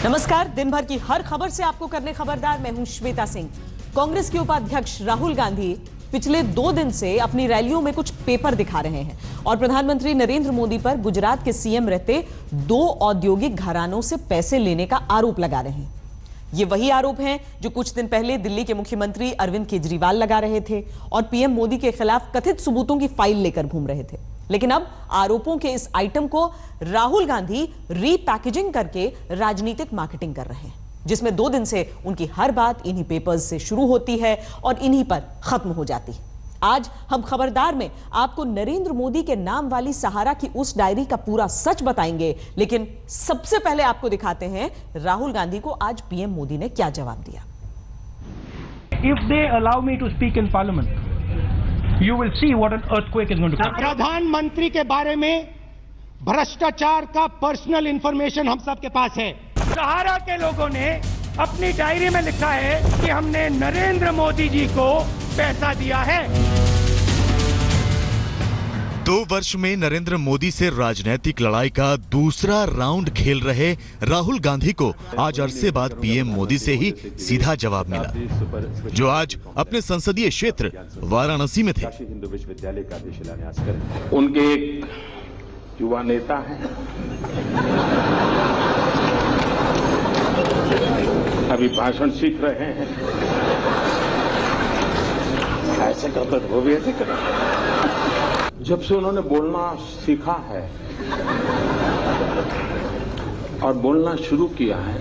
नमस्कार, दिन भर की हर खबर से आपको करने खबरदार। मैं हूं श्वेता सिंह। कांग्रेस के उपाध्यक्ष राहुल गांधी पिछले 2 दिन से अपनी रैलियों में कुछ पेपर दिखा रहे हैं और प्रधानमंत्री नरेंद्र मोदी पर गुजरात के सीएम रहते 2 औद्योगिक घरानों से पैसे लेने का आरोप लगा रहे हैं। ये वही आरोप हैं जो कुछ दिन पहले दिल्ली के मुख्यमंत्री अरविंद केजरीवाल लगा रहे थे और पीएम मोदी के खिलाफ कथित सबूतों की फाइल लेकर घूम रहे थे। लेकिन अब आरोपों के इस आइटम को राहुल गांधी रीपैकेजिंग करके राजनीतिक मार्केटिंग कर रहे हैं, जिसमें 2 दिन से उनकी हर बात इन्हीं पेपर्स से शुरू होती है और इन्हीं पर खत्म हो जाती है। आज हम खबरदार में आपको नरेंद्र मोदी के नाम वाली सहारा की उस डायरी का पूरा सच बताएंगे, लेकिन सबसे पहले आपको दिखाते हैं राहुल गांधी को आज पीएम मोदी ने क्या जवाब दिया। If they allow me to speak in parliament, you will see what an earthquake is going to happen. प्रधानमंत्री के बारे में भ्रष्टाचार का पर्सनल इंफॉर्मेशन हम सबके पास है। सहारा के लोगों ने अपनी डायरी में लिखा है कि हमने नरेंद्र मोदी जी को पैसा दिया है। 2 वर्ष में नरेंद्र मोदी से राजनीतिक लड़ाई का दूसरा राउंड खेल रहे राहुल गांधी को आज अरसे बाद पीएम मोदी से ही सीधा जवाब मिला, जो आज अपने संसदीय क्षेत्र वाराणसी में थे। उनके एक युवा नेता हैं, अभी भाषण सीख रहे हैं, ऐसे करते वो भी ऐसे करते। जब से उन्होंने बोलना सीखा है और बोलना शुरू किया है,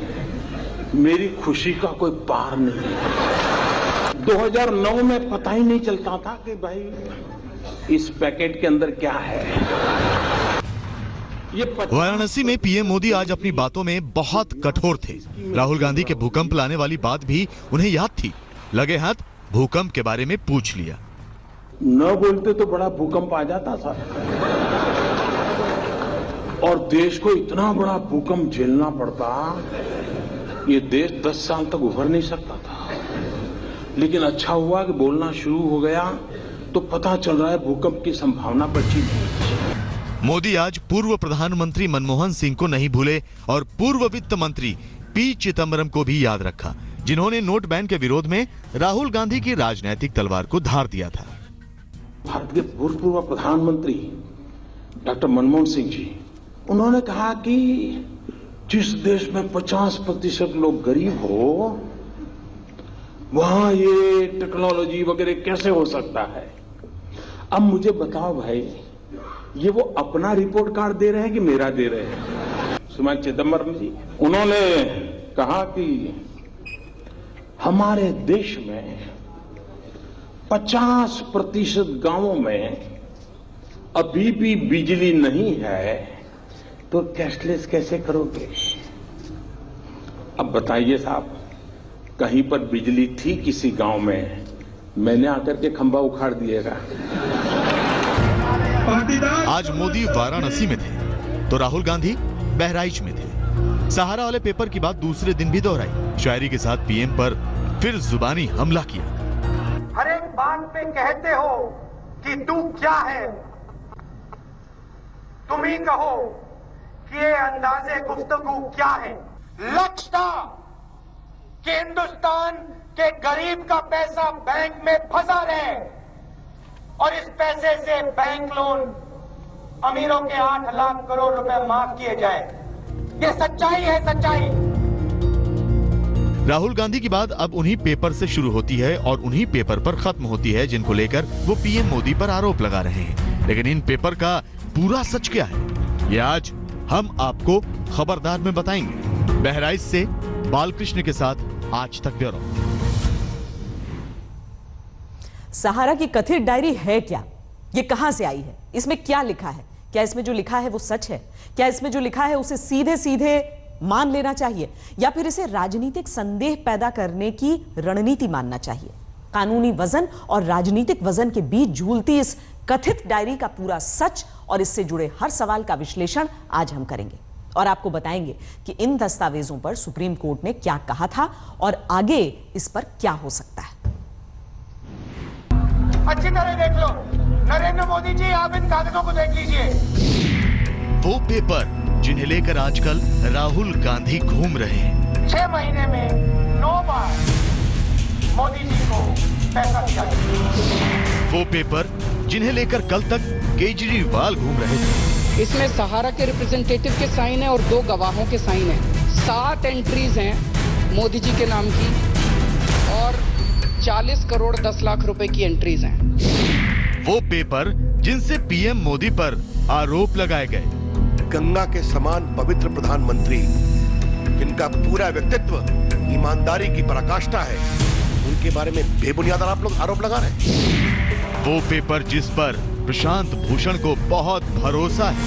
मेरी खुशी का कोई पार नहीं है। 2009 में पता ही नहीं चलता था कि भाई इस पैकेट के अंदर क्या है। वाराणसी में पीएम मोदी आज अपनी बातों में बहुत कठोर थे। राहुल गांधी के भूकंप लाने वाली बात भी उन्हें याद थी। लगे हाथ भूकंप के बारे में पूछ लिया। न बोलते तो बड़ा भूकंप आ जाता था और देश को इतना बड़ा भूकंप झेलना पड़ता, ये देश 10 साल तक उभर नहीं सकता था। लेकिन अच्छा हुआ कि बोलना शुरू हो गया तो पता चल रहा है भूकंप की संभावना बची नहीं। मोदी आज पूर्व प्रधानमंत्री मनमोहन सिंह को नहीं भूले और पूर्व वित्त मंत्री पी चिदम्बरम को भी याद रखा, जिन्होंने नोट बैन के विरोध में राहुल गांधी की राजनीतिक तलवार को धार दिया था। भारत के पूर्व प्रधानमंत्री डॉक्टर मनमोहन सिंह जी, उन्होंने कहा कि जिस देश में 50% लोग गरीब हो, वहां ये टेक्नोलॉजी वगैरह कैसे हो सकता है। अब मुझे बताओ भाई, ये वो अपना रिपोर्ट कार्ड दे रहे हैं कि मेरा दे रहे हैं? श्रीमान चिदम्बरम जी, उन्होंने कहा कि हमारे देश में 50% गांवों में अभी भी बिजली नहीं है, तो कैशलेस कैसे करोगे? अब बताइए साहब, कहीं पर बिजली थी किसी गांव में, मैंने आकर के खंभा उखाड़ दिएगा। आज मोदी वाराणसी में थे तो राहुल गांधी बहराइच में थे। सहारा वाले पेपर की बात दूसरे दिन भी दोहराई। शायरी के साथ पीएम पर फिर जुबानी हमला किया। हर एक बात पे कहते हो कि तू क्या है, तुम ही कहो कि ये अंदाजे गुफ्तगू क्या है। लक्ष्य था कि हिंदुस्तान के गरीब का पैसा बैंक में फंसा रहे और इस पैसे से बैंक लोन अमीरों के 8 लाख करोड़ रुपए माफ किए जाए। ये सच्चाई है, सच्चाई। राहुल गांधी की बात अब उन्हीं पेपर से शुरू होती है और उन्हीं पेपर पर खत्म होती है, जिनको लेकर वो पीएम मोदी पर आरोप लगा रहे हैं। लेकिन इन पेपर का पूरा सच क्या है, ये आज हम आपको खबरदार में बताएंगे। बहराइच से बालकृष्ण के साथ आज तक ब्यूरो। सहारा की कथित डायरी है क्या? ये कहां से आई है? इसमें क्या लिखा है? क्या इसमें जो लिखा है वो सच है? क्या इसमें जो लिखा है उसे सीधे सीधे मान लेना चाहिए या फिर इसे राजनीतिक संदेह पैदा करने की रणनीति मानना चाहिए? कानूनी वजन और राजनीतिक वजन के बीच झूलती इस कथित डायरी का पूरा सच और इससे जुड़े हर सवाल का विश्लेषण आज हम करेंगे और आपको बताएंगे कि इन दस्तावेजों पर सुप्रीम कोर्ट ने क्या कहा था और आगे इस पर क्या हो सकता है। अच्छी तरह देख लो। नरेंद्र मोदी जी, आप इन कागजों को देख लीजिए। वो पेपर जिन्हें लेकर आजकल राहुल गांधी घूम रहे हैं। 6 महीने में 9 बार मोदी जी को पैसा दिया गया। वो पेपर जिन्हें लेकर कल तक केजरीवाल घूम रहे थे। इसमें सहारा के रिप्रेजेंटेटिव के साइन है और 2 गवाहों के साइन है। 7 एंट्रीज हैं मोदी जी के नाम की और 40 करोड़ 10 लाख रुपए की एंट्रीज हैं। वो पेपर जिनसे पीएम मोदी पर आरोप लगाए गए। गंगा के समान पवित्र प्रधानमंत्री, जिनका पूरा व्यक्तित्व ईमानदारी की पराकाष्ठा है, उनके बारे में बेबुनियाद आरोप लगा रहे हैं। वो पेपर जिस पर प्रशांत भूषण को बहुत भरोसा है।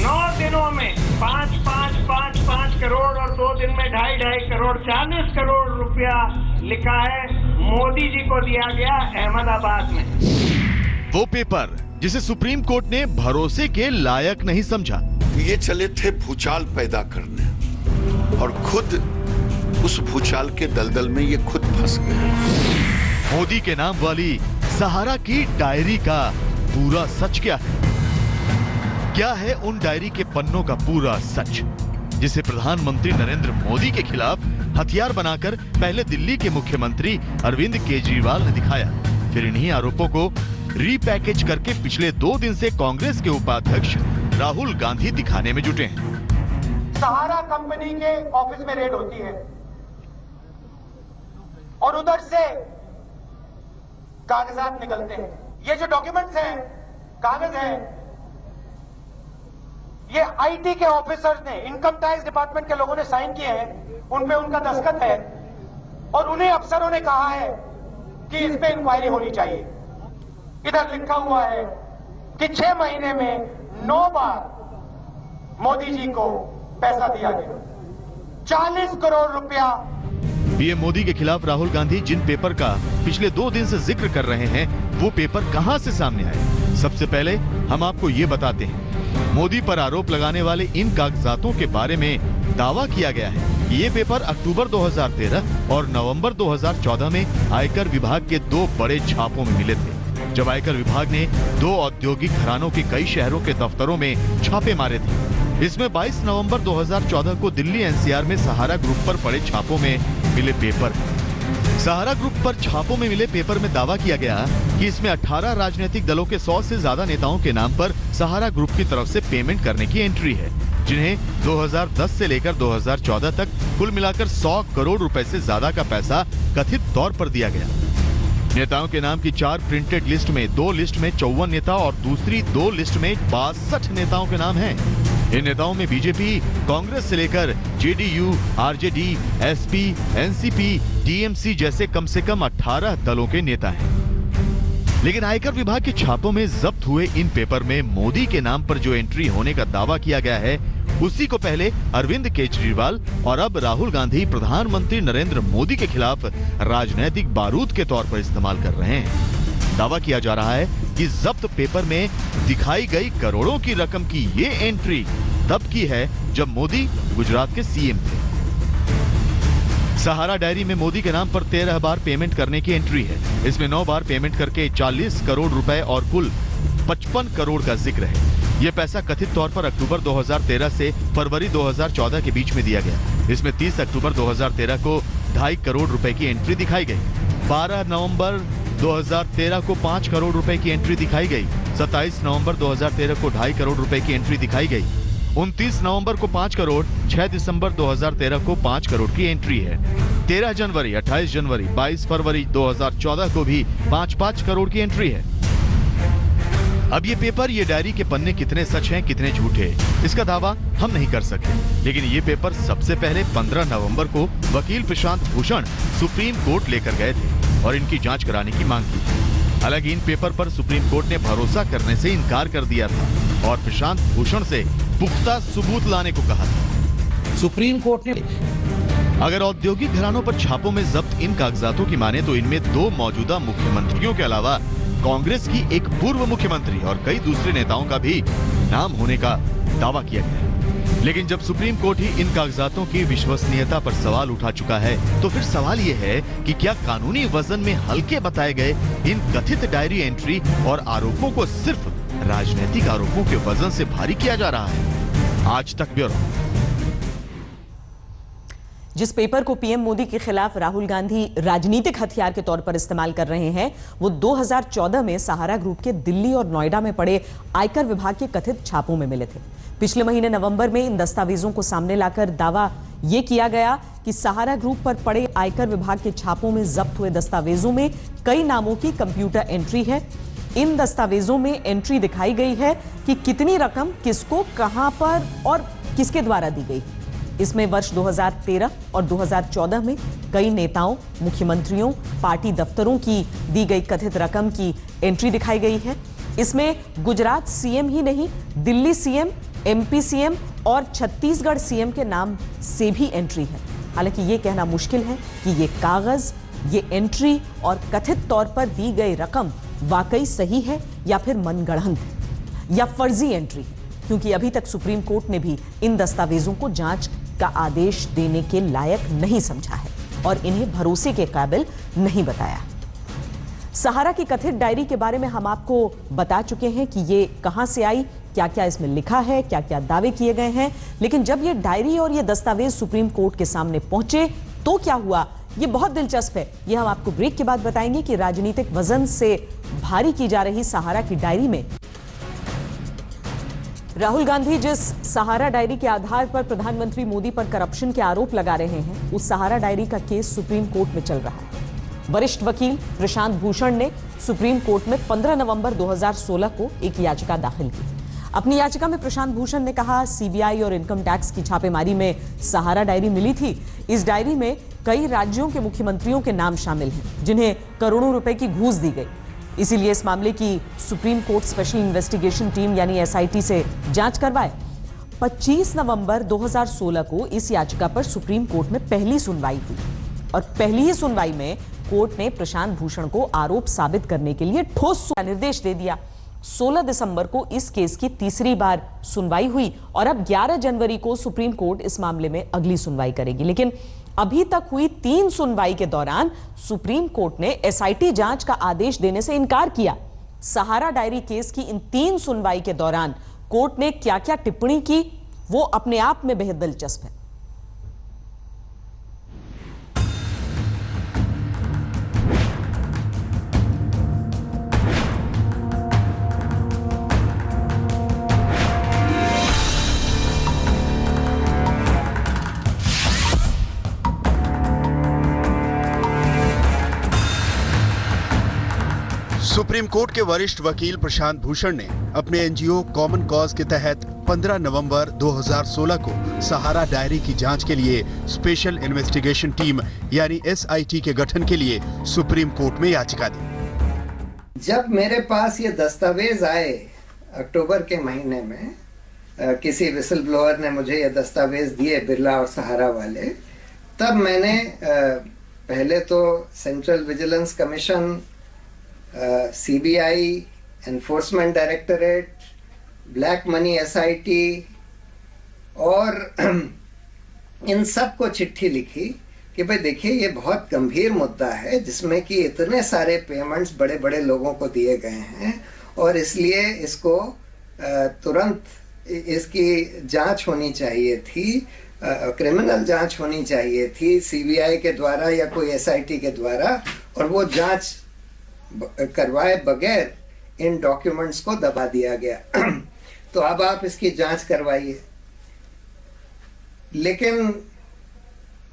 9 दिनों में 5 करोड़ और 2 दिन में 2.5 करोड़ 40 करोड़ रुपया लिखा है, मोदी जी को दिया गया अहमदाबाद में। वो पेपर जिसे सुप्रीम कोर्ट ने भरोसे के लायक नहीं समझा। ये चले थे भूचाल पैदा करने और खुद उस भूचाल के दलदल में ये खुद फंस गए। मोदी के नाम वाली सहारा की डायरी का पूरा सच क्या है? क्या है उन डायरी के पन्नों का पूरा सच, जिसे प्रधानमंत्री नरेंद्र मोदी के खिलाफ हथियार बनाकर पहले दिल्ली के मुख्यमंत्री अरविंद केजरीवाल ने दिखाया, फिर इन्हीं आरोपों को रीपैकेज करके पिछले 2 दिन से कांग्रेस के उपाध्यक्ष राहुल गांधी दिखाने में जुटे हैं। सहारा कंपनी के ऑफिस में रेड होती है और उधर से कागजात निकलते हैं। ये जो डॉक्यूमेंट्स हैं, कागज हैं, ये आईटी के ऑफिसर्स ने, इनकम टैक्स डिपार्टमेंट के लोगों ने साइन किए हैं, उनपे उनका दस्तखत है और उन्हें अफसरों ने कहा है कि इस पे इंक्वायरी होनी चाहिए। इधर लिखा हुआ है कि 6 महीने में 9 बार मोदी जी को पैसा दिया गया, 40 करोड़ रुपया। पीएम मोदी के खिलाफ राहुल गांधी जिन पेपर का पिछले 2 दिन से जिक्र कर रहे हैं, वो पेपर कहां से सामने आए? सबसे पहले हम आपको ये बताते हैं, मोदी पर आरोप लगाने वाले इन कागजातों के बारे में दावा किया गया है कि ये पेपर अक्टूबर 2013 और नवंबर 2014 में आयकर विभाग के 2 बड़े छापों में मिले थे, जब आयकर विभाग ने 2 औद्योगिक घरानों के कई शहरों के दफ्तरों में छापे मारे थे। इसमें 22 नवंबर 2014 को दिल्ली एनसीआर में सहारा ग्रुप पर पड़े छापों में मिले पेपर। सहारा ग्रुप पर छापों में मिले पेपर में दावा किया गया कि इसमें 18 राजनीतिक दलों के 100 से ज्यादा नेताओं के नाम पर सहारा ग्रुप की तरफ से पेमेंट करने की एंट्री है, जिन्हें 2010 से लेकर 2014 तक कुल मिलाकर 100 करोड़ रुपए से ज्यादा का पैसा कथित तौर पर दिया गया। नेताओं के नाम की 4 प्रिंटेड लिस्ट में 2 लिस्ट में 54 नेता और दूसरी 2 लिस्ट में 62 नेताओं के नाम हैं। इन नेताओं में बीजेपी, कांग्रेस से लेकर JDU, RJD, SP, NCP, TMC जैसे कम से कम 18 दलों के नेता हैं। लेकिन आयकर विभाग के छापों में जब्त हुए इन पेपर में मोदी के नाम पर जो एंट्री होने का दावा किया गया है, उसी को पहले अरविंद केजरीवाल और अब राहुल गांधी प्रधानमंत्री नरेंद्र मोदी के खिलाफ राजनीतिक बारूद के तौर पर इस्तेमाल कर रहे हैं। दावा किया जा रहा है कि जब्त पेपर में दिखाई गई करोड़ों की रकम की ये एंट्री तब की है जब मोदी गुजरात के सीएम थे। सहारा डायरी में मोदी के नाम पर 13 बार पेमेंट करने की एंट्री है। इसमें 9 बार पेमेंट करके 40 करोड़ रुपए और कुल 55 करोड़ का जिक्र है। यह पैसा कथित तौर पर अक्टूबर 2013 से फरवरी 2014 के बीच में दिया गया। इसमें 30 अक्टूबर 2013 को 2.5 करोड़ रुपए की एंट्री दिखाई गई। 12 नवंबर 2013 को 5 करोड़ रुपए की एंट्री दिखाई गई। 27 नवंबर 2013 को 2.5 करोड़ रुपए की एंट्री दिखाई गई। 29 नवंबर को 5 करोड़, 6 दिसंबर 2013 को 5 करोड़ की एंट्री है। 13 जनवरी, 28 जनवरी, 22 फरवरी 2014 को भी 5-5 करोड़ की एंट्री है। अब ये पेपर, ये डायरी के पन्ने कितने सच हैं, कितने झूठे, इसका दावा हम नहीं कर सकते। लेकिन ये पेपर सबसे पहले 15 नवंबर को वकील प्रशांत भूषण सुप्रीम कोर्ट लेकर गए थे और इनकी जांच कराने की मांग की। हालांकि इन पेपर पर सुप्रीम कोर्ट ने भरोसा करने से इनकार कर दिया था और प्रशांत भूषण से पुख्ता सबूत लाने को कहा था। सुप्रीम कोर्ट ने अगर औद्योगिक घरानों पर छापों में जब्त इन कागजातों की माने तो इनमें 2 मौजूदा मुख्यमंत्रियों के अलावा कांग्रेस की एक पूर्व मुख्यमंत्री और कई दूसरे नेताओं का भी नाम होने का दावा किया गया है। लेकिन जब सुप्रीम कोर्ट ही इन कागजातों की विश्वसनीयता पर सवाल उठा चुका है, तो फिर सवाल ये है कि क्या कानूनी वजन में हल्के बताए गए इन कथित डायरी एंट्री और आरोपों को सिर्फ राजनीतिक आरोपों के वजन से भारी किया जा रहा है? आज तक ब्यूरो। जिस पेपर को पीएम मोदी के खिलाफ राहुल गांधी राजनीतिक हथियार के तौर पर इस्तेमाल कर रहे हैं, वो 2014 में सहारा ग्रुप के दिल्ली और नोएडा में पड़े आयकर विभाग के कथित छापों में मिले थे। पिछले महीने नवंबर में इन दस्तावेजों को सामने लाकर दावा यह किया गया कि सहारा ग्रुप पर पड़े आयकर विभाग के छापों में जब्त हुए दस्तावेजों में कई नामों की कंप्यूटर एंट्री है। इन दस्तावेजों में एंट्री दिखाई गई है कि कितनी रकम किसको, कहां पर और किसके द्वारा दी गई। इसमें वर्ष 2013 और 2014 में कई नेताओं, मुख्यमंत्रियों, पार्टी दफ्तरों की दी गई कथित रकम की एंट्री दिखाई गई है। इसमें गुजरात सीएम ही नहीं, दिल्ली सीएम, एमपी सीएम और छत्तीसगढ़ सीएम के नाम से भी एंट्री है। हालांकि यह कहना मुश्किल है कि ये कागज, ये एंट्री और कथित तौर पर दी गई रकम वाकई सही है या फिर मनगढ़ंत है या फर्जी एंट्री है, क्योंकि अभी तक सुप्रीम कोर्ट ने भी इन दस्तावेजों को जांच का आदेश देने के लायक नहीं समझा है और इन्हें भरोसे के काबिल नहीं बताया। सहारा की कथित डायरी के बारे में हम आपको बता चुके हैं कि ये कहां से आई, क्या क्या इसमें लिखा है, क्या क्या दावे किए गए हैं। लेकिन जब ये डायरी और ये दस्तावेज सुप्रीम कोर्ट के सामने पहुंचे तो क्या हुआ, ये बहुत दिलचस्प है। ये हम आपको ब्रेक के बाद बताएंगे कि राजनीतिक वजन से भारी की जा रही सहारा की डायरी में राहुल गांधी जिस सहारा डायरी के आधार पर प्रधानमंत्री मोदी पर करप्शन के आरोप लगा रहे हैं, उस सहारा डायरी का केस सुप्रीम कोर्ट में चल रहा है। वरिष्ठ वकील प्रशांत भूषण ने सुप्रीम कोर्ट में 15 नवंबर 2016 को एक याचिका दाखिल की। अपनी याचिका में प्रशांत भूषण ने कहा, सीबीआई और इनकम टैक्स की छापेमारी में सहारा डायरी मिली थी। इस डायरी में कई राज्यों के मुख्यमंत्रियों के नाम शामिल हैं, जिन्हें करोड़ों रुपए की घूस दी गई। इसीलिए इस मामले की supreme court special investigation team यानी एसआईटी से जांच करवाए। 25 नवंबर 2016 को इस याचिका पर सुप्रीम कोर्ट में पहली सुनवाई हुई और पहली ही सुनवाई में कोर्ट ने प्रशांत भूषण को आरोप साबित करने के लिए ठोस निर्देश दे दिया। 16 दिसंबर को इस केस की तीसरी बार सुनवाई हुई और अब 11 जनवरी को सुप्रीम कोर्ट इस मामले में अगली सुनवाई करेगी। लेकिन अभी तक हुई 3 सुनवाई के दौरान सुप्रीम कोर्ट ने एसआईटी जांच का आदेश देने से इनकार किया। सहारा डायरी केस की इन 3 सुनवाई के दौरान कोर्ट ने क्या क्या टिप्पणी की, वो अपने आप में बेहद दिलचस्प है। सुप्रीम कोर्ट के वरिष्ठ वकील प्रशांत भूषण ने अपने एनजीओ कॉमन कॉज के तहत 15 नवंबर 2016 को सहारा डायरी की जांच के लिए स्पेशल इन्वेस्टिगेशन टीम यानी एसआईटी के गठन के लिए सुप्रीम कोर्ट में याचिका दी। जब मेरे पास ये दस्तावेज आए अक्टूबर के महीने में, किसी विसल ब्लोअर ने मुझे ये दस्तावेज दिए, बिरला और सहारा वाले, तब मैंने पहले तो central vigilance commission, CBI, enforcement directorate, black money SIT और इन सब को चिट्ठी लिखी कि भाई देखिए ये बहुत गंभीर मुद्दा है जिसमें कि इतने सारे पेमेंट्स बड़े बड़े लोगों को दिए गए हैं और इसलिए इसको तुरंत इसकी जांच होनी चाहिए थी, क्रिमिनल जांच होनी चाहिए थी सीबीआई के द्वारा या कोई एसआईटी के द्वारा, और वो जांच करवाए बगैर इन डॉक्यूमेंट्स को दबा दिया गया। तो अब आप इसकी जांच करवाइए। लेकिन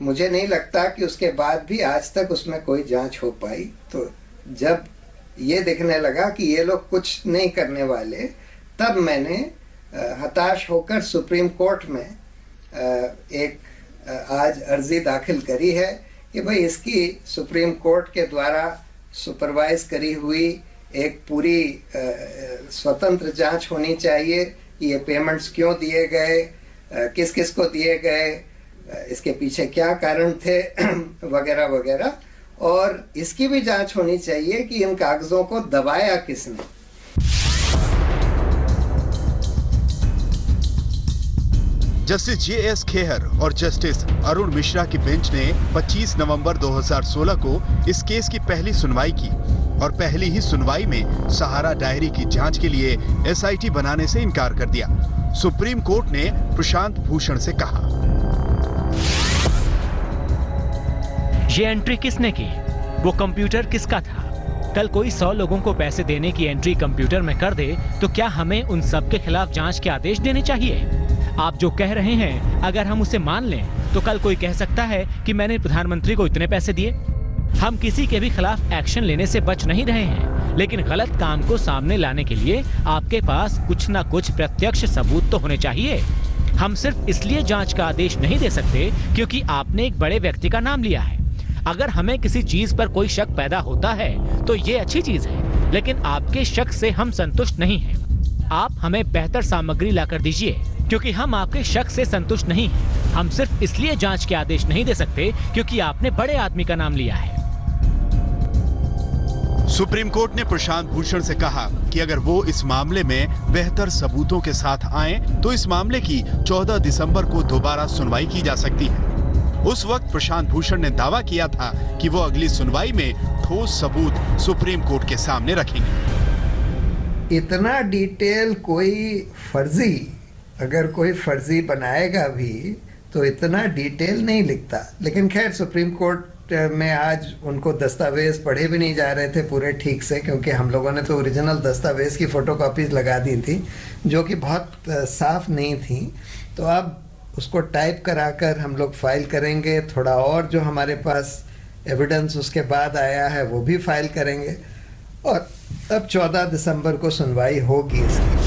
मुझे नहीं लगता कि उसके बाद भी आज तक उसमें कोई जांच हो पाई। तो जब ये दिखने लगा कि ये लोग कुछ नहीं करने वाले, तब मैंने हताश होकर सुप्रीम कोर्ट में एक आज अर्जी दाखिल करी है कि भाई इसकी सुप्रीम कोर्ट के द्वारा सुपरवाइज करी हुई एक पूरी स्वतंत्र जांच होनी चाहिए कि ये पेमेंट्स क्यों दिए गए, किस किस को दिए गए, इसके पीछे क्या कारण थे वगैरह वगैरह, और इसकी भी जांच होनी चाहिए कि इन कागजों को दबाया किसने। Justice JS. खेहर और जस्टिस अरुण मिश्रा की बेंच ने 25 नवंबर 2016 को इस केस की पहली सुनवाई की और पहली ही सुनवाई में सहारा डायरी की जांच के लिए एसआईटी बनाने से इनकार कर दिया। सुप्रीम कोर्ट ने प्रशांत भूषण से कहा, ये एंट्री किसने की? वो कंप्यूटर किसका था? कल कोई 100 लोगों को पैसे देने की एंट्री कंप्यूटर में कर दे तो क्या हमें उन सब के खिलाफ जांच के आदेश देने चाहिए? आप जो कह रहे हैं अगर हम उसे मान लें तो कल कोई कह सकता है कि मैंने प्रधानमंत्री को इतने पैसे दिए। हम किसी के भी खिलाफ एक्शन लेने से बच नहीं रहे हैं, लेकिन गलत काम को सामने लाने के लिए आपके पास कुछ न कुछ प्रत्यक्ष सबूत तो होने चाहिए। हम सिर्फ इसलिए जांच का आदेश नहीं दे सकते क्योंकि आपने एक बड़े व्यक्ति का नाम लिया है। अगर हमें किसी चीज पर कोई शक पैदा होता है तो ये अच्छी चीज है, लेकिन आपके शक से हम संतुष्ट नहीं हैं। आप हमें बेहतर सामग्री लाकर दीजिए, क्योंकि हम आपके शक से संतुष्ट नहीं हैं। हम सिर्फ इसलिए जांच के आदेश नहीं दे सकते क्योंकि आपने बड़े आदमी का नाम लिया है। सुप्रीम कोर्ट ने प्रशांत भूषण से कहा कि अगर वो इस मामले में बेहतर सबूतों के साथ आएं, तो इस मामले की 14 दिसंबर को दोबारा सुनवाई की जा सकती है। उस वक्त प्रशांत भूषण ने दावा किया था कि वो अगली सुनवाई में ठोस सबूत सुप्रीम कोर्ट के सामने रखेंगे। इतना डिटेल अगर कोई फर्जी बनाएगा भी तो इतना डिटेल नहीं लिखता। लेकिन खैर सुप्रीम कोर्ट में आज उनको दस्तावेज पढ़े भी नहीं जा रहे थे पूरे ठीक से, क्योंकि हम लोगों ने तो ओरिजिनल दस्तावेज की फोटोकॉपीज लगा दी थी जो कि बहुत साफ नहीं थी। तो अब उसको टाइप कराकर हम लोग फाइल करेंगे। थोड़ा और जो हमारे पास एविडेंस उसके बाद आया है वो भी फाइल करेंगे और अब 14 दिसंबर को सुनवाई होगी इसकी।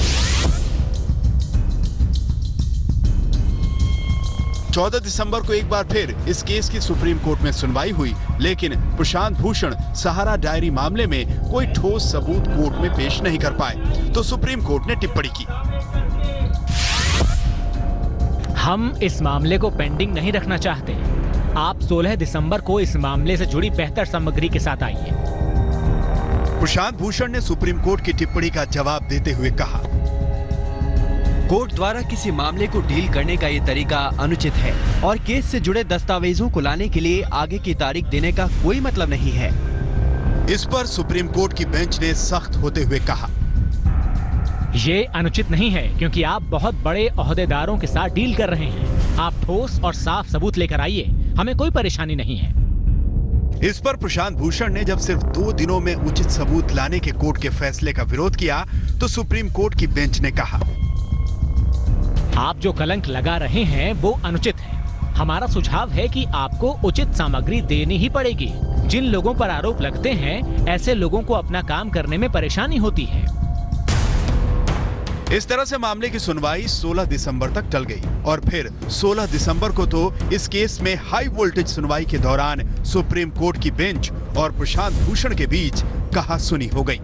14 दिसंबर को एक बार फिर इस केस की सुप्रीम कोर्ट में सुनवाई हुई, लेकिन प्रशांत भूषण सहारा डायरी मामले में कोई ठोस सबूत कोर्ट में पेश नहीं कर पाए, तो सुप्रीम कोर्ट ने टिप्पणी की। हम इस मामले को पेंडिंग नहीं रखना चाहते। आप 16 दिसंबर को इस मामले से जुड़ी बेहतर सामग्री के साथ आइए। प्रशांत भूषण ने सुप्रीम कोर्ट की टिप्पणी का जवाब देते हुए कहा, कोर्ट द्वारा किसी मामले को डील करने का ये तरीका अनुचित है और केस से जुड़े दस्तावेजों को लाने के लिए आगे की तारीख देने का कोई मतलब नहीं है। इस पर सुप्रीम कोर्ट की बेंच ने सख्त होते हुए कहा, ये अनुचित नहीं है क्योंकि आप बहुत बड़े ओहदेदारों के साथ डील कर रहे हैं। आप ठोस और साफ सबूत लेकर आइए, हमें कोई परेशानी नहीं है। इस पर प्रशांत भूषण ने जब सिर्फ 2 दिनों में उचित सबूत लाने के कोर्ट के फैसले का विरोध किया तो सुप्रीम कोर्ट की बेंच ने कहा, आप जो कलंक लगा रहे हैं वो अनुचित है। हमारा सुझाव है कि आपको उचित सामग्री देनी ही पड़ेगी। जिन लोगों पर आरोप लगते हैं ऐसे लोगों को अपना काम करने में परेशानी होती है। इस तरह से मामले की सुनवाई 16 दिसंबर तक टल गई और फिर 16 दिसंबर को तो इस केस में हाई वोल्टेज सुनवाई के दौरान सुप्रीम कोर्ट की बेंच और प्रशांत भूषण के बीच कहासुनी हो गई।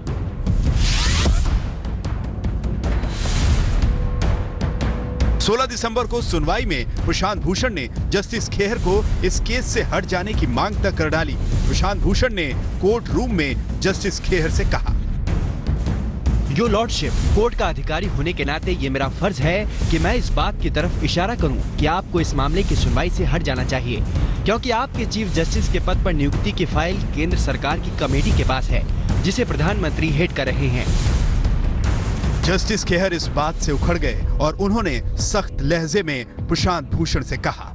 सोलह दिसंबर को सुनवाई में प्रशांत भूषण ने जस्टिस खेहर को इस केस से हट जाने की मांग तक कर डाली। प्रशांत भूषण ने कोर्ट रूम में जस्टिस खेहर से कहा, योर लॉर्डशिप, कोर्ट का अधिकारी होने के नाते ये मेरा फर्ज है कि मैं इस बात की तरफ इशारा करूं कि आपको इस मामले की सुनवाई से हट जाना चाहिए, क्योंकि आपके चीफ जस्टिस के पद पर नियुक्ति की फाइल केंद्र सरकार की कमेटी के पास है, जिसे प्रधानमंत्री हेड कर रहे हैं। जस्टिस खेहर इस बात से उखड़ गए और उन्होंने सख्त लहजे में प्रशांत भूषण से कहा,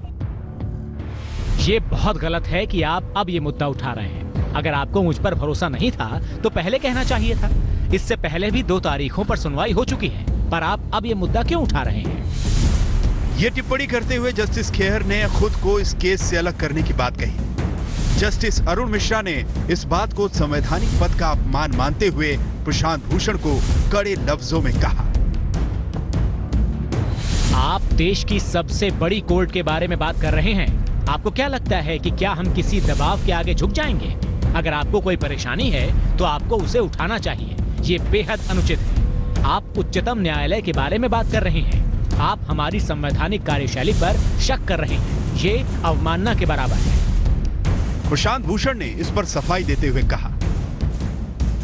ये बहुत गलत है कि आप अब ये मुद्दा उठा रहे हैं। अगर आपको मुझ पर भरोसा नहीं था तो पहले कहना चाहिए था। इससे पहले भी 2 तारीखों पर सुनवाई हो चुकी है, पर आप अब ये मुद्दा क्यों उठा रहे हैं? ये टिप्पणी करते हुए जस्टिस खेहर ने खुद को इस केस से अलग करने की बात कही। जस्टिस अरुण मिश्रा ने इस बात को संवैधानिक पद का अपमान मानते हुए प्रशांत भूषण को कड़े लफ्जों में कहा, आप देश की सबसे बड़ी कोर्ट के बारे में बात कर रहे हैं। आपको क्या लगता है कि क्या हम किसी दबाव के आगे झुक जाएंगे? अगर आपको कोई परेशानी है तो आपको उसे उठाना चाहिए। ये बेहद अनुचित है। आप उच्चतम न्यायालय के बारे में बात कर रहे हैं। आप हमारी संवैधानिक कार्यशैली पर शक कर रहे हैं। ये अवमानना के बराबर है। प्रशांत भूषण ने इस पर सफाई देते हुए कहा,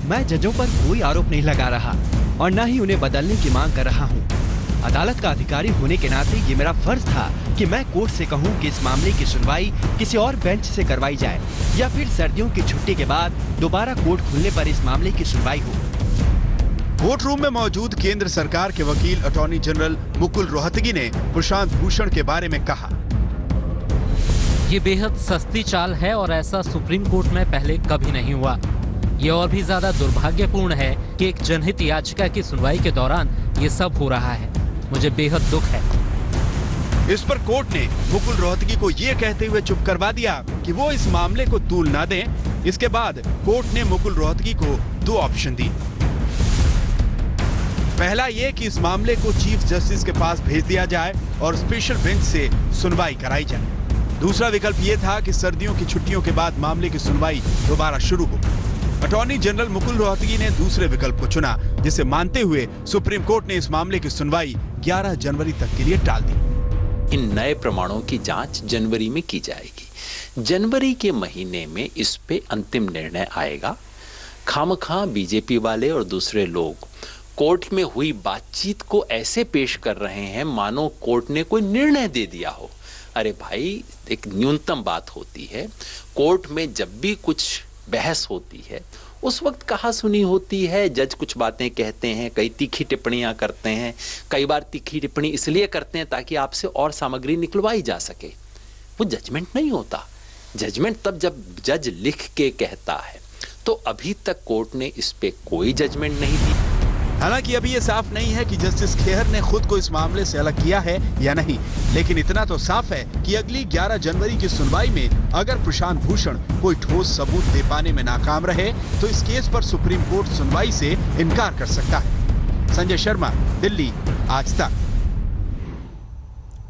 मैं जजों पर कोई आरोप नहीं लगा रहा और न ही उन्हें बदलने की मांग कर रहा हूँ। अदालत का अधिकारी होने के नाते ये मेरा फर्ज था कि मैं कोर्ट से कहूं कि इस मामले की सुनवाई किसी और बेंच से करवाई जाए या फिर सर्दियों की छुट्टी के बाद दोबारा कोर्ट खुलने पर इस मामले की सुनवाई हो। कोर्ट रूम में मौजूद केंद्र सरकार के वकील अटॉर्नी जनरल मुकुल रोहतगी ने प्रशांत भूषण के बारे में कहा, ये बेहद सस्ती चाल है और ऐसा सुप्रीम कोर्ट में पहले कभी नहीं हुआ। ये और भी ज्यादा दुर्भाग्यपूर्ण है कि एक जनहित याचिका की सुनवाई के दौरान ये सब हो रहा है। मुझे बेहद दुख है। इस पर कोर्ट ने मुकुल रोहतगी को ये कहते हुए चुप करवा दिया कि वो इस मामले को तूल ना दें। इसके बाद कोर्ट ने मुकुल रोहतगी को 2 ऑप्शन दी। पहला ये कि इस मामले को चीफ जस्टिस के पास भेज दिया जाए और स्पेशल बेंच से सुनवाई कराई जाए। दूसरा विकल्प ये था कि सर्दियों की छुट्टियों के बाद मामले की सुनवाई दोबारा शुरू हो। अटॉर्नी जनरल मुकुल रोहतगी ने दूसरे विकल्प को चुना, जिसे मानते हुए सुप्रीम कोर्ट ने इस मामले की सुनवाई 11 जनवरी तक के लिए टाल दी। इन नए प्रमाणों की जांच जनवरी में की जाएगी। जनवरी के महीने में इस पे अंतिम निर्णय आएगा। खामखा बीजेपी वाले और दूसरे लोग कोर्ट में हुई बातचीत को ऐसे पेश कर रहे हैं मानो कोर्ट ने कोई निर्णय दे दिया हो। अरे भाई, एक न्यूनतम बात होती है। कोर्ट में जब भी कुछ बहस होती है उस वक्त कहा सुनी होती है, जज कुछ बातें कहते हैं, कई तीखी टिप्पणियां करते हैं। कई बार तीखी टिप्पणी इसलिए करते हैं ताकि आपसे और सामग्री निकलवाई जा सके। वो जजमेंट नहीं होता। जजमेंट तब जब जज लिख के कहता है। तो अभी तक कोर्ट ने इस पे कोई जजमेंट नहीं दी। हालांकि अभी ये साफ नहीं है कि जस्टिस खेहर ने खुद को इस मामले से अलग किया है या नहीं, लेकिन इतना तो साफ है कि अगली 11 जनवरी की सुनवाई में अगर प्रशांत भूषण कोई ठोस सबूत दे पाने में नाकाम रहे तो इस केस पर सुप्रीम कोर्ट सुनवाई से इनकार कर सकता है। संजय शर्मा, दिल्ली, आज तक।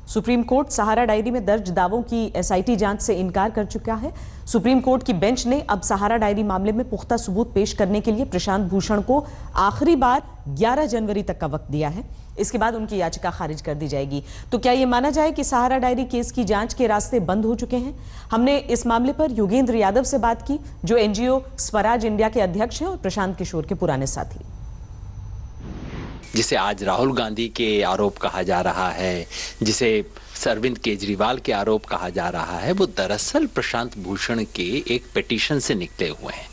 सुप्रीम कोर्ट सहारा डायरी में दर्ज दावों की एसआईटी जांच से इनकार कर चुका है। सुप्रीम कोर्ट की बेंच ने अब सहारा डायरी मामले में पुख्ता सबूत पेश करने के लिए प्रशांत भूषण को आखिरी बार 11 जनवरी तक का वक्त दिया है। इसके बाद उनकी याचिका खारिज कर दी जाएगी। तो क्या यह माना जाए कि सहारा डायरी केस की जांच के रास्ते बंद हो चुके हैं? हमने इस मामले पर योगेंद्र यादव से बात की, जो एनजीओ स्वराज इंडिया के अध्यक्ष हैं और प्रशांत किशोर के पुराने साथी। जिसे आज राहुल गांधी के आरोप कहा जा रहा है, जिसे अरविंद केजरीवाल के आरोप कहा जा रहा है, वो दरअसल प्रशांत भूषण के एक पिटीशन से निकले हुए हैं।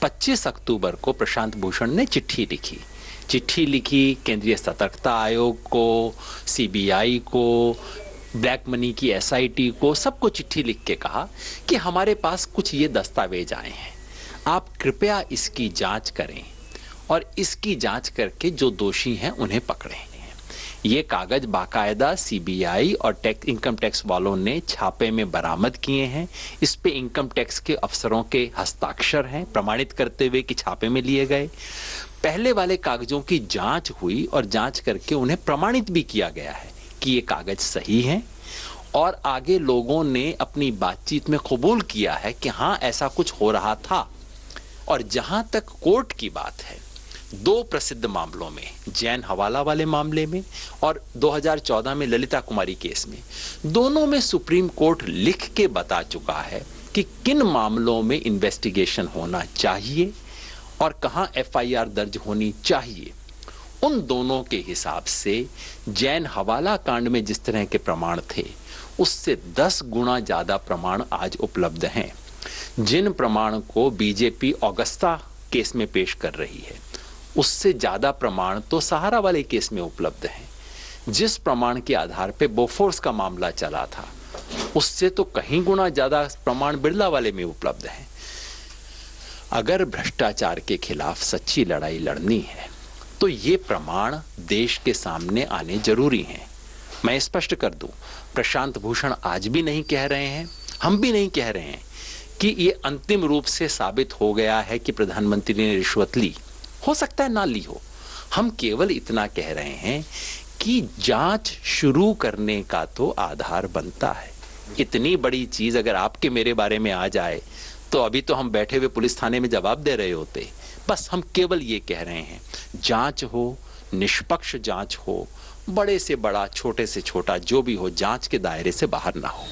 25 अक्टूबर को प्रशांत भूषण ने चिट्ठी लिखी केंद्रीय सतर्कता आयोग को, सीबीआई को, ब्लैक मनी की एसआईटी को, सबको चिट्ठी लिख के कहा कि हमारे पास कुछ ये दस्तावेज आए हैं, आप कृपया इसकी जांच करें और इसकी जांच करके जो दोषी हैं उन्हें पकड़ें। ये कागज बाकायदा सीबीआई और इनकम टैक्स वालों ने छापे में बरामद किए हैं। इस पे इनकम टैक्स के अफसरों के हस्ताक्षर हैं, प्रमाणित करते हुए कि छापे में लिए गए। पहले वाले कागजों की जांच हुई और जांच करके उन्हें प्रमाणित भी किया गया है कि ये कागज सही हैं और आगे लोगों ने अपनी बातचीत में कबूल किया है कि हाँ, ऐसा कुछ हो रहा था। और जहां तक कोर्ट की बात है, 2 प्रसिद्ध मामलों में, जैन हवाला वाले मामले में और 2014 में ललिता कुमारी केस में, दोनों में सुप्रीम कोर्ट लिख के बता चुका है कि किन मामलों में इन्वेस्टिगेशन होना चाहिए और कहां एफआईआर दर्ज होनी चाहिए। उन दोनों के हिसाब से जैन हवाला कांड में जिस तरह के प्रमाण थे, उससे 10 गुना ज्यादा प्रमाण आज उपलब्ध हैं। जिन प्रमाण को बीजेपी ऑगस्टा केस में पेश कर रही है, उससे ज्यादा प्रमाण तो सहारा वाले केस में उपलब्ध हैं। जिस प्रमाण के आधार पे बोफोर्स का मामला चला था, उससे तो कहीं गुना ज्यादा प्रमाण बिरला वाले में उपलब्ध हैं। अगर भ्रष्टाचार के खिलाफ सच्ची लड़ाई लड़नी है तो ये प्रमाण देश के सामने आने जरूरी हैं। मैं स्पष्ट कर दूं, प्रशांत भूषण आज भी नहीं कह रहे हैं, हम भी नहीं कह रहे हैं कि ये अंतिम रूप से साबित हो गया है कि प्रधानमंत्री ने रिश्वत ली। हो सकता है ना ली हो। हम केवल इतना कह रहे हैं कि जांच शुरू करने का तो आधार बनता है। इतनी बड़ी चीज अगर आपके मेरे बारे में आ जाए तो अभी तो हम बैठे हुए पुलिस थाने में जवाब दे रहे होते। बस हम केवल ये कह रहे हैं, जांच हो, निष्पक्ष जांच हो, बड़े से बड़ा, छोटे से छोटा, जो भी हो, जांच के दायरे से बाहर ना हो।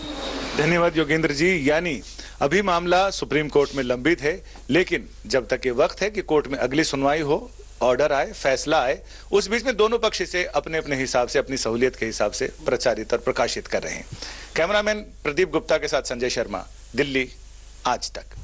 धन्यवाद योगेंद्र जी। यानी अभी मामला सुप्रीम कोर्ट में लंबित है, लेकिन जब तक ये वक्त है कि कोर्ट में अगली सुनवाई हो, ऑर्डर आए, फैसला आए, उस बीच में दोनों पक्ष से अपने अपने हिसाब से, अपनी सहूलियत के हिसाब से प्रचारित और प्रकाशित कर रहे हैं। कैमरामैन प्रदीप गुप्ता के साथ संजय शर्मा, दिल्ली, आज तक।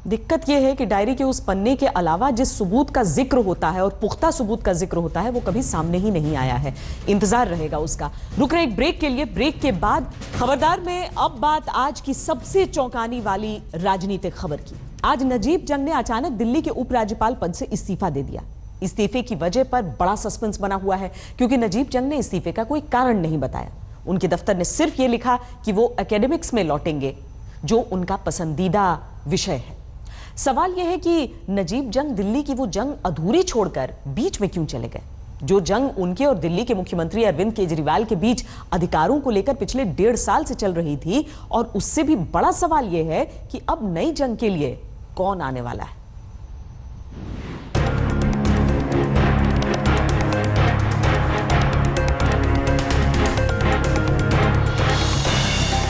दिक्कत यह है कि डायरी के उस पन्ने के अलावा जिस सबूत का जिक्र होता है और पुख्ता सबूत का जिक्र होता है वो कभी सामने ही नहीं आया है। इंतजार रहेगा उसका। रुक रहे एक ब्रेक के लिए। ब्रेक के बाद खबरदार में अब बात आज की सबसे चौंकाने वाली राजनीतिक खबर की। आज नजीब जंग ने अचानक दिल्ली के उपराज्यपाल पद से इस्तीफा दे दिया। इस्तीफे की वजह पर बड़ा सस्पेंस बना हुआ है क्योंकि नजीब जंग ने इस्तीफे का कोई कारण नहीं बताया। उनके दफ्तर ने सिर्फ ये लिखा कि वो एकेडमिक्स में लौटेंगे, जो उनका पसंदीदा विषय है। सवाल यह है कि नजीब जंग दिल्ली की वो जंग अधूरी छोड़कर बीच में क्यों चले गए, जो जंग उनके और दिल्ली के मुख्यमंत्री अरविंद केजरीवाल के बीच अधिकारों को लेकर पिछले 1.5 साल से चल रही थी। और उससे भी बड़ा सवाल यह है कि अब नई जंग के लिए कौन आने वाला है।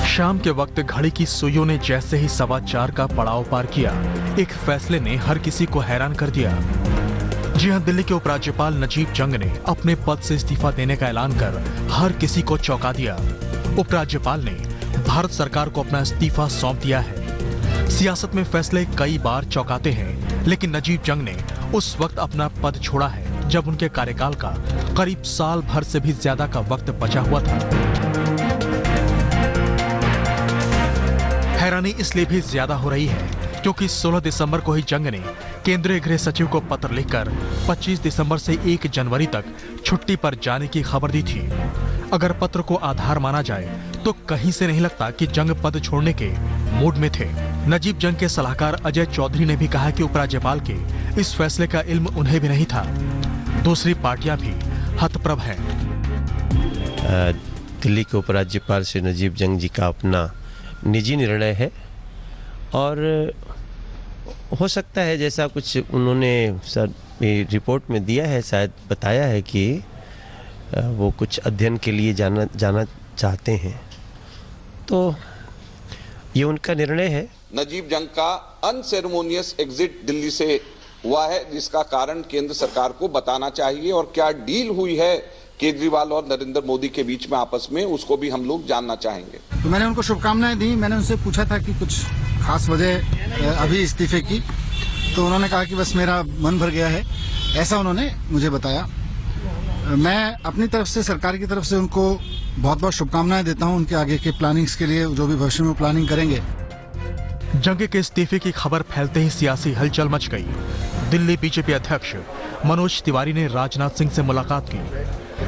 शाम के वक्त घड़ी की सुइयों ने जैसे ही 4:15 का पड़ाव पार किया, एक फैसले ने हर किसी को हैरान कर दिया। जी हां, दिल्ली के उपराज्यपाल नजीब जंग ने अपने पद से इस्तीफा देने का ऐलान कर हर किसी को चौंका दिया। उपराज्यपाल ने भारत सरकार को अपना इस्तीफा सौंप दिया है। सियासत में फैसले कई बार चौंकाते हैं, लेकिन नजीब जंग ने उस वक्त अपना पद छोड़ा है जब उनके कार्यकाल का करीब साल भर से भी ज्यादा का वक्त बचा हुआ था। हैरानी इसलिए भी ज्यादा हो रही है क्योंकि 16 दिसंबर को ही जंग ने केंद्रीय गृह सचिव को पत्र लिखकर 25 दिसंबर से 1 जनवरी तक छुट्टी पर जाने की खबर दी थी। अगर पत्र को आधार माना जाए तो कहीं से नहीं लगता कि जंग पद छोड़ने के मूड में थे। नजीब जंग के सलाहकार अजय चौधरी ने भी कहा कि उपराज्यपाल के इस फैसले का इल्म उन्हें भी नहीं था। दूसरी पार्टियां भी हतप्रभ हैं। दिल्ली के उपराज्यपाल से नजीब जंग जी का अपना निजी निर्णय है और हो सकता है जैसा कुछ उन्होंने सर रिपोर्ट में दिया है, शायद बताया है कि वो कुछ अध्ययन के लिए जाना चाहते हैं, तो ये उनका निर्णय है। नजीब जंग का अनसेरेमोनियस एग्जिट दिल्ली से हुआ है, जिसका कारण केंद्र सरकार को बताना चाहिए और क्या डील हुई है केजरीवाल और नरेंद्र मोदी के बीच में आपस में, उसको भी हम लोग जानना चाहेंगे। तो मैंने उनको शुभकामनाएं दी। मैंने उनसे पूछा था कि कुछ खास वजह अभी इस्तीफे की, तो उन्होंने कहा कि बस मेरा मन भर गया है, ऐसा उन्होंने मुझे बताया। मैं अपनी तरफ से, सरकार की तरफ से उनको बहुत बहुत शुभकामनाएं देता हूं उनके आगे के प्लानिंग्स के लिए, जो भी भविष्य में प्लानिंग करेंगे। जंग के इस्तीफे की खबर फैलते ही सियासी हलचल मच गई। दिल्ली बीजेपी अध्यक्ष मनोज तिवारी ने राजनाथ सिंह से मुलाकात की।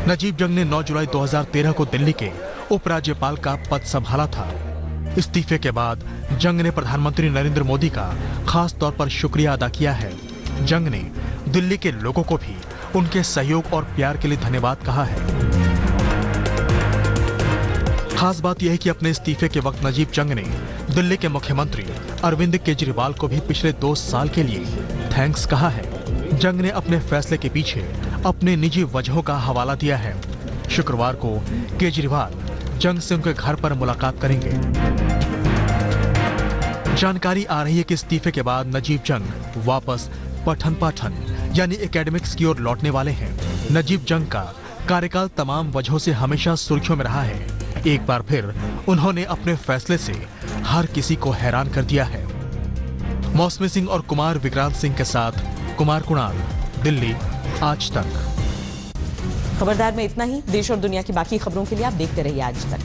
नजीब जंग ने 9 जुलाई 2013 को दिल्ली के उपराज्यपाल का पद संभाला था। इस्तीफे के बाद जंग ने प्रधानमंत्री नरेंद्र मोदी का खास तौर पर शुक्रिया अदा किया है। जंग ने दिल्ली के लोगों को भी उनके सहयोग और प्यार के लिए धन्यवाद कहा है। खास बात यह है कि अपने इस्तीफे के वक्त नजीब जंग ने दिल्ली के मुख्यमंत्री अरविंद केजरीवाल को भी पिछले 2 साल के लिए थैंक्स कहा है। जंग ने अपने फैसले के पीछे अपने निजी वजहों का हवाला दिया है। शुक्रवार को केजरीवाल जंग से उनके घर पर मुलाकात करेंगे। जानकारी आ रही है कि इस्तीफे के बाद नजीब जंग वापस पठन पाठन यानी एकेडमिक्स की ओर लौटने वाले हैं। नजीब जंग का कार्यकाल तमाम वजहों से हमेशा सुर्खियों में रहा है। एक बार फिर उन्होंने अपने फैसले से हर किसी को हैरान कर दिया है। मौसमी सिंह और कुमार विक्रांत सिंह के साथ कुमार कुणाल, दिल्ली, आज तक। खबरदार में इतना ही। देश और दुनिया की बाकी खबरों के लिए आप देखते रहिए आज तक।